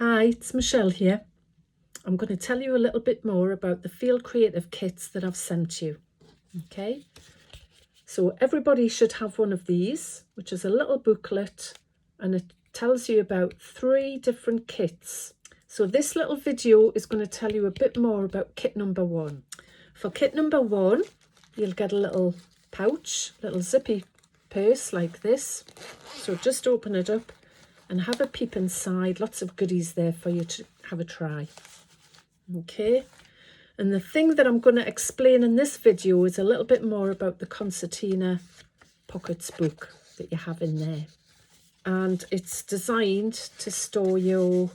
Hi, it's Michelle here. I'm going to tell you a little bit more about the Feel Creative kits that I've sent you. Okay, so everybody should have one of these, which is a little booklet, and it tells you about 3 different kits. So this little video is going to tell you a bit more about kit number 1. For kit number 1, you'll get a little pouch, little zippy purse like this. So just open it up and have a peep inside. Lots of goodies there for you to have a try. Okay, and the thing that I'm going to explain in this video is a little bit more about the Concertina Pockets book that you have in there. And it's designed to store your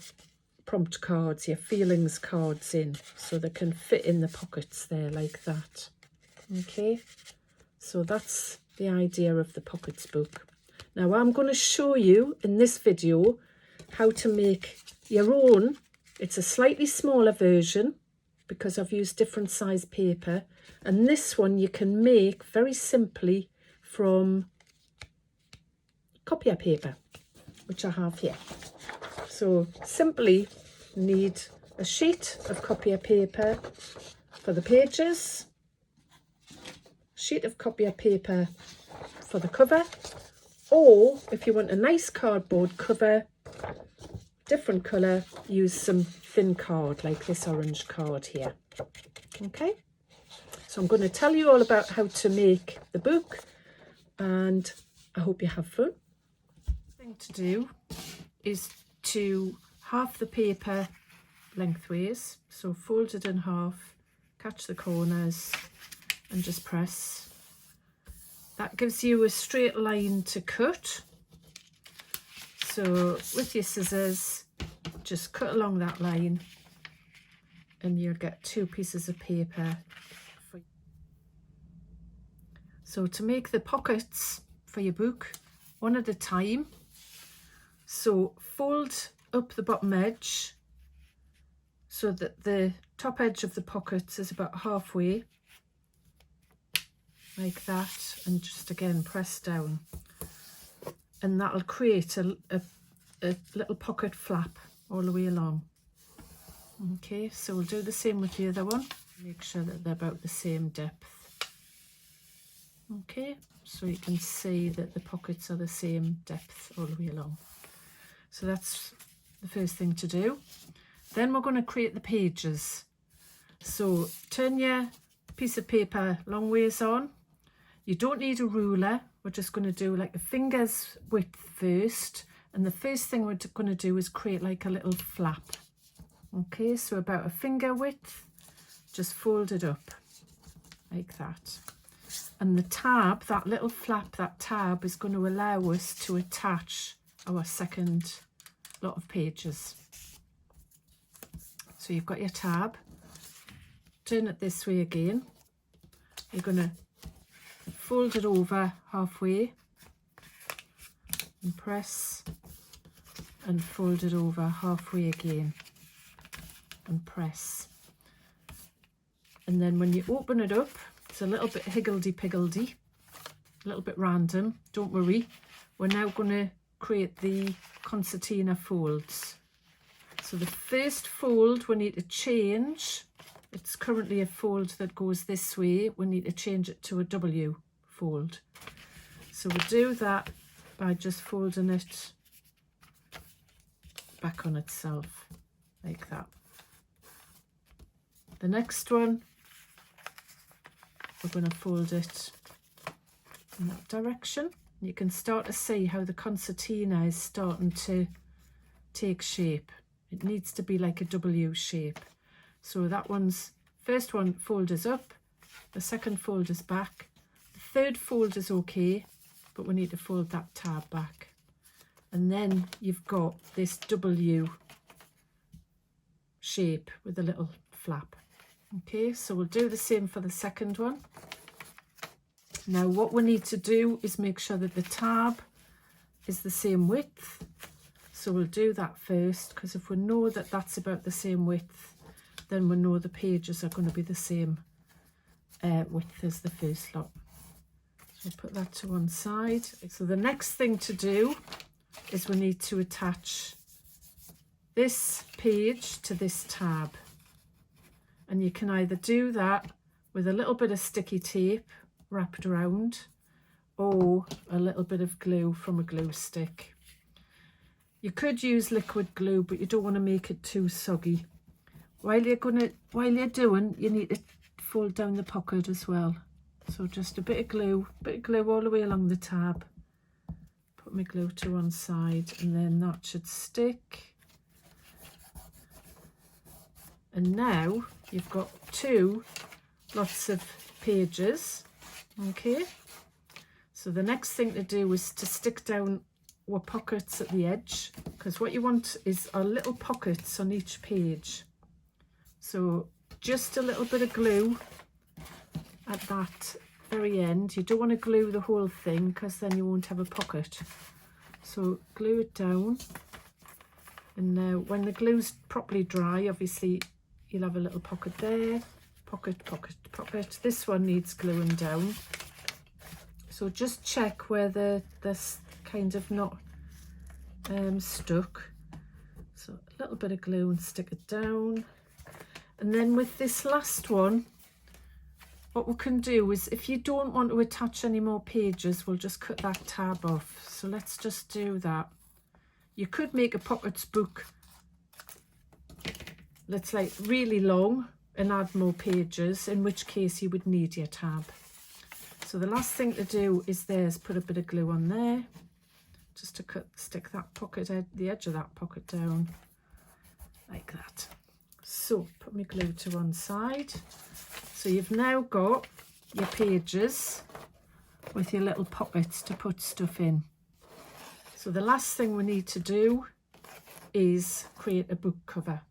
prompt cards, your feelings cards in, so they can fit in the pockets there like that. Okay, so that's the idea of the Pockets book. Now I'm going to show you in this video how to make your own. It's a slightly smaller version because I've used different size paper, and this one you can make very simply from copier paper, which I have here. So simply need a sheet of copier paper for the pages, sheet of copier paper for the cover, or if you want a nice cardboard cover, different colour, use some thin card like this orange card here. Okay, so I'm going to tell you all about how to make the book, and I hope you have fun. The thing to do is to half the paper lengthways, so fold it in half, catch the corners and just press. That gives you a straight line to cut. So with your scissors, just cut along that line and you'll get 2 pieces of paper. So to make the pockets for your book, one at a time. So fold up the bottom edge so that the top edge of the pockets is about halfway, like that, and just again press down. And that'll create a little pocket flap all the way along. Okay, so we'll do the same with the other one. Make sure that they're about the same depth. Okay, so you can see that the pockets are the same depth all the way along. So that's the first thing to do. Then we're going to create the pages. So turn your piece of paper long ways on. You don't need a ruler. We're just going to do like a finger's width first. And the first thing we're going to do is create like a little flap. Okay, so about a finger width, just fold it up like that. And the tab, that little flap, that tab is going to allow us to attach our second lot of pages. So you've got your tab, turn it this way again. You're going to fold it over halfway and press, and fold it over halfway again and press. And then when you open it up, it's a little bit higgledy-piggledy, a little bit random, don't worry. We're now going to create the concertina folds. So the first fold we need to change. It's currently a fold that goes this way. We need to change it to a W fold. So we'll do that by just folding it back on itself like that. The next one, we're going to fold it in that direction. You can start to see how the concertina is starting to take shape. It needs to be like a W shape. So that one's, first one fold is up, the second fold is back, the third fold is okay, but we need to fold that tab back. And then you've got this W shape with a little flap. Okay, so we'll do the same for the second one. Now what we need to do is make sure that the tab is the same width. So we'll do that first, because if we know that that's about the same width, then we know the pages are going to be the same width as the first lot. So put that to one side. So the next thing to do is we need to attach this page to this tab. And you can either do that with a little bit of sticky tape wrapped around, or a little bit of glue from a glue stick. You could use liquid glue, but you don't want to make it too soggy. While you're doing, you need to fold down the pocket as well. So just a bit of glue all the way along the tab. Put my glue to one side, and then that should stick. And now you've got lots of pages. Okay. So the next thing to do is to stick down our pockets at the edge, because what you want is our little pockets on each page. So just a little bit of glue at that very end. You don't want to glue the whole thing, because then you won't have a pocket. So glue it down, and now when the glue's properly dry, obviously you'll have a little pocket there. Pocket, pocket, pocket. This one needs gluing down. So just check where this kind of not stuck. So a little bit of glue and stick it down. And then with this last one, what we can do is, if you don't want to attach any more pages, we'll just cut that tab off. So let's just do that. You could make a pockets book that's like really long and add more pages, in which case you would need your tab. So the last thing to do is put a bit of glue on there, just to stick that pocket, the edge of that pocket down like that. So put my glue to one side. So you've now got your pages with your little pockets to put stuff in. So the last thing we need to do is create a book cover.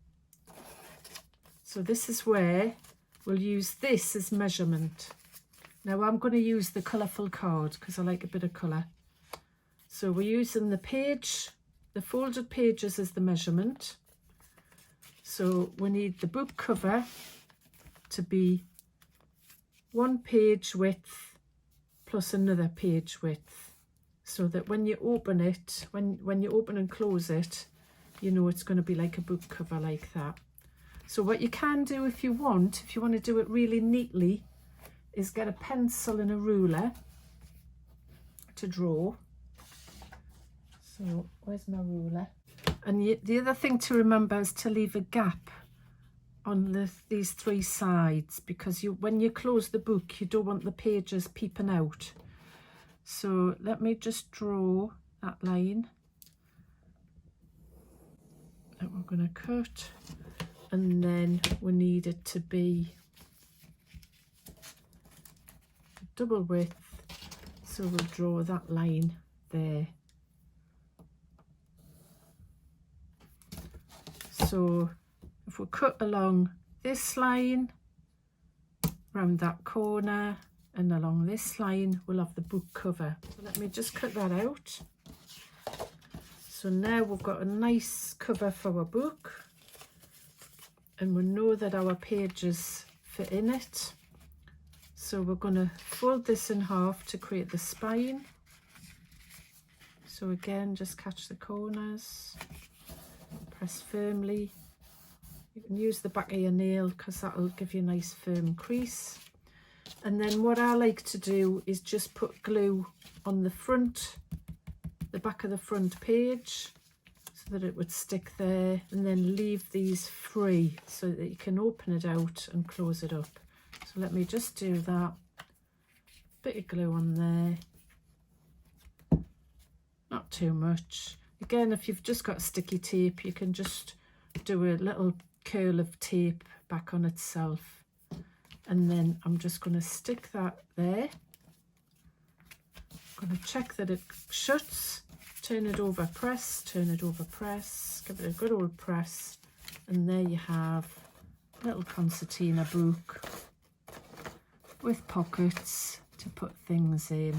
So this is where we'll use this as measurement. Now I'm going to use the colourful card because I like a bit of colour. So we're using the folded pages as the measurement. So we need the book cover to be 1 page width plus another page width, so that when you open it, when you open and close it, you know it's going to be like a book cover like that. So what you can do if you want to do it really neatly, is get a pencil and a ruler to draw. So where's my ruler? And the other thing to remember is to leave a gap on these 3 sides, because when you close the book, you don't want the pages peeping out. So let me just draw that line that we're going to cut, and then we need it to be double width, so we'll draw that line there. So if we cut along this line, round that corner, and along this line, we'll have the book cover. So let me just cut that out. So now we've got a nice cover for our book, and we know that our pages fit in it. So we're going to fold this in half to create the spine. So again, just catch the corners, press firmly. You can use the back of your nail because that'll give you a nice firm crease. And then what I like to do is just put glue on the back of the front page, so that it would stick there, and then leave these free so that you can open it out and close it up. So let me just do that. Bit of glue on there, not too much. Again, if you've just got sticky tape, you can just do a little curl of tape back on itself. And then I'm just going to stick that there. I'm going to check that it shuts, turn it over, press, turn it over, press, give it a good old press. And there you have a little concertina book with pockets to put things in.